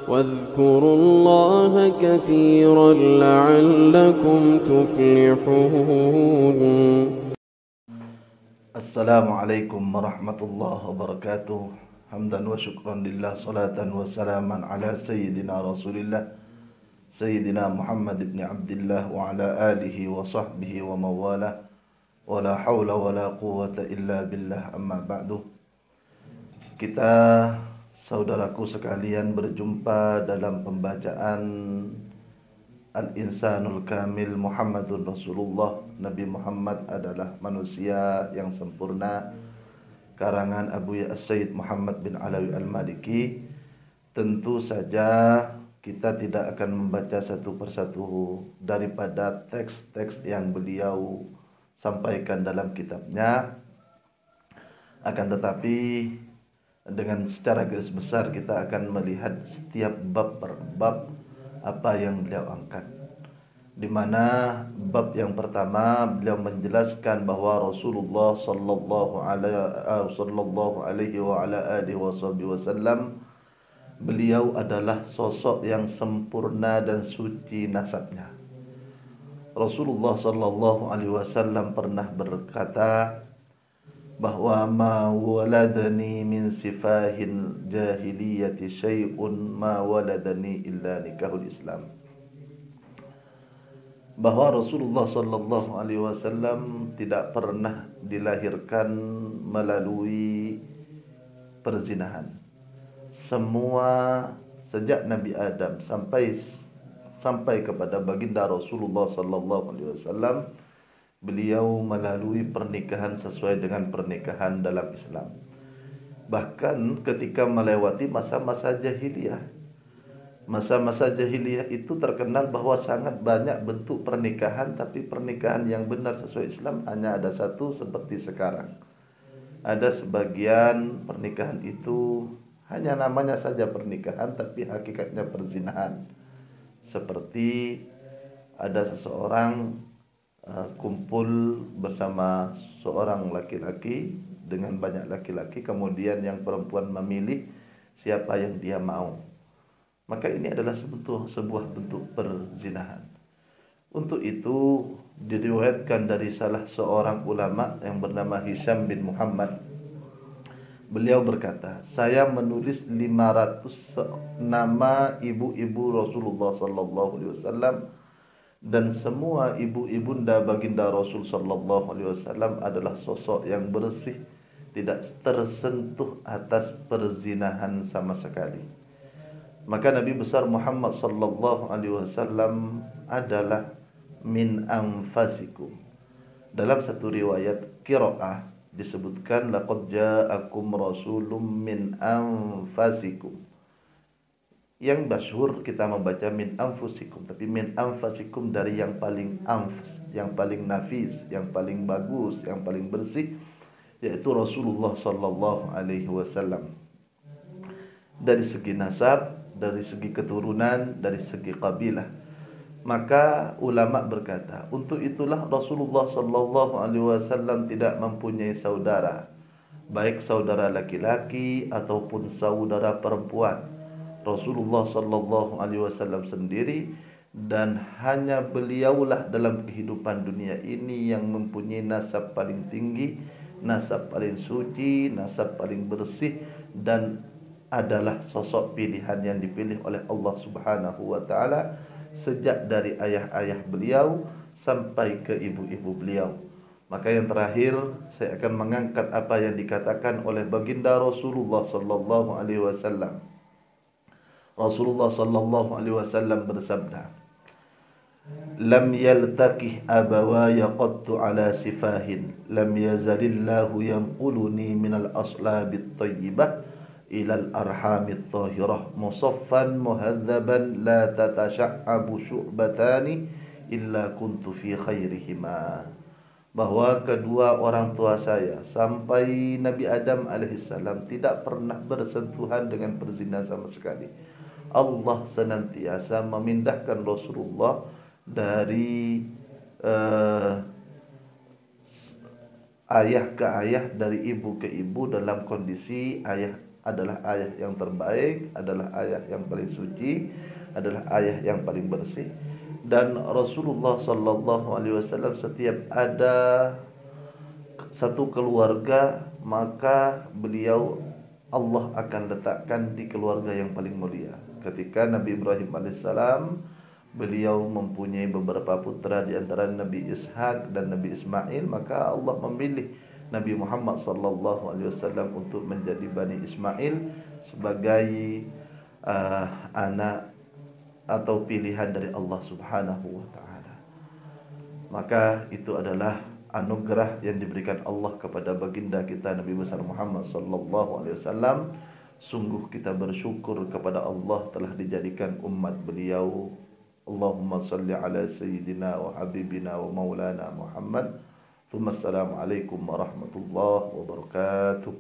واذكروا الله كثيرا لعلكم تفلحون. السلام عليكم ورحمة الله وبركاته. حمدا وشكرا لله، صلاة وسلاما على سيدنا رسول الله سيدنا محمد بن عبد الله وعلى آله وصحبه ومواله، ولا حول ولا قوة إلا بالله. Amma ba'du. Kita saudaraku sekalian berjumpa dalam pembacaan Al-Insanul Kamil Muhammadun Rasulullah. Nabi Muhammad adalah manusia yang sempurna, karangan Abu Sayyid Muhammad bin Alawi Al-Maliki. Tentu saja kita tidak akan membaca satu persatu daripada teks-teks yang beliau sampaikan dalam kitabnya. Akan tetapi dengan secara garis besar kita akan melihat setiap bab per bab apa yang beliau angkat. Di mana bab yang pertama beliau menjelaskan bahwa Rasulullah sallallahu alaihi wa ala alihi wasallam beliau adalah sosok yang sempurna dan suci nasabnya. Rasulullah sallallahu alaihi wasallam pernah berkata bahwa ma waladani min sifahin jahiliyati syai'un ma waladani illa nikahul Islam. Bahwa Rasulullah sallallahu alaihi wasallam tidak pernah dilahirkan melalui perzinahan. Semua sejak Nabi Adam sampai kepada baginda Rasulullah sallallahu alaihi wasallam, beliau melalui pernikahan sesuai dengan pernikahan dalam Islam. Bahkan ketika melewati masa-masa jahiliyah, masa-masa jahiliyah itu terkenal bahwa sangat banyak bentuk pernikahan, tapi pernikahan yang benar sesuai Islam hanya ada satu seperti sekarang. Ada sebagian pernikahan itu hanya namanya saja pernikahan, tapi hakikatnya perzinahan. Seperti ada seseorang kumpul bersama seorang laki-laki dengan banyak laki-laki, kemudian yang perempuan memilih siapa yang dia mau. Maka ini adalah sebuah bentuk perzinahan. Untuk itu diriwayatkan dari salah seorang ulama yang bernama Hisham bin Muhammad. Beliau berkata, saya menulis 500 nama ibu-ibu Rasulullah sallallahu alaihi wasallam, dan semua ibu-ibunda baginda Rasul sallallahu alaihi wasallam adalah sosok yang bersih, tidak tersentuh atas perzinahan sama sekali. Maka Nabi besar Muhammad sallallahu alaihi wasallam adalah min anfasikum. Dalam satu riwayat qiraah disebutkan laqad ja'akum rasulun min anfasikum. Yang masyhur kita membaca min anfusikum, tapi min anfasikum dari yang paling anfas, yang paling nafis, yang paling bagus, yang paling bersih, yaitu Rasulullah sallallahu alaihi wasallam. Dari segi nasab, dari segi keturunan, dari segi kabilah. Maka ulama berkata, untuk itulah Rasulullah sallallahu alaihi wasallam tidak mempunyai saudara, baik saudara laki-laki ataupun saudara perempuan. Rasulullah sallallahu alaihi wasallam sendiri, dan hanya beliaulah dalam kehidupan dunia ini yang mempunyai nasab paling tinggi, nasab paling suci, nasab paling bersih, dan adalah sosok pilihan yang dipilih oleh Allah Subhanahu wa taala sejak dari ayah-ayah beliau sampai ke ibu-ibu beliau. Maka yang terakhir saya akan mengangkat apa yang dikatakan oleh baginda Rasulullah sallallahu alaihi wasallam. Rasulullah sallallahu alaihi wasallam bersabda, "Lam yaltaqih abawaya qattu ala sifahin, lam yazalillahu yanquluni minal aslabit thayyibah ilal arhamit thahirah, musaffan muhadzaban la tatasha'abu syu'batani illa kuntu fi khairihima." Bahwa kedua orang tua saya sampai Nabi Adam alaihissalam tidak pernah bersentuhan dengan perzinahan sama sekali. Allah senantiasa memindahkan Rasulullah dari ayah ke ayah, dari ibu ke ibu dalam kondisi ayah adalah ayah yang terbaik, adalah ayah yang paling suci, adalah ayah yang paling bersih. Dan Rasulullah sallallahu alaihi wasallam setiap ada satu keluarga, maka beliau Allah akan letakkan di keluarga yang paling mulia. Ketika Nabi Ibrahim alaihissalam, beliau mempunyai beberapa putra di antara Nabi Ishak dan Nabi Ismail, maka Allah memilih Nabi Muhammad sallallahu alaihi wasallam untuk menjadi Bani Ismail sebagai anak atau pilihan dari Allah Subhanahu wa taala. Maka itu adalah anugerah yang diberikan Allah kepada baginda kita Nabi besar Muhammad sallallahu alaihi wasallam. Sungguh kita bersyukur kepada Allah telah dijadikan umat beliau. Allahumma salli ala sayyidina wa habibina wa maulana Muhammad. Assalamualaikum warahmatullahi wabarakatuh.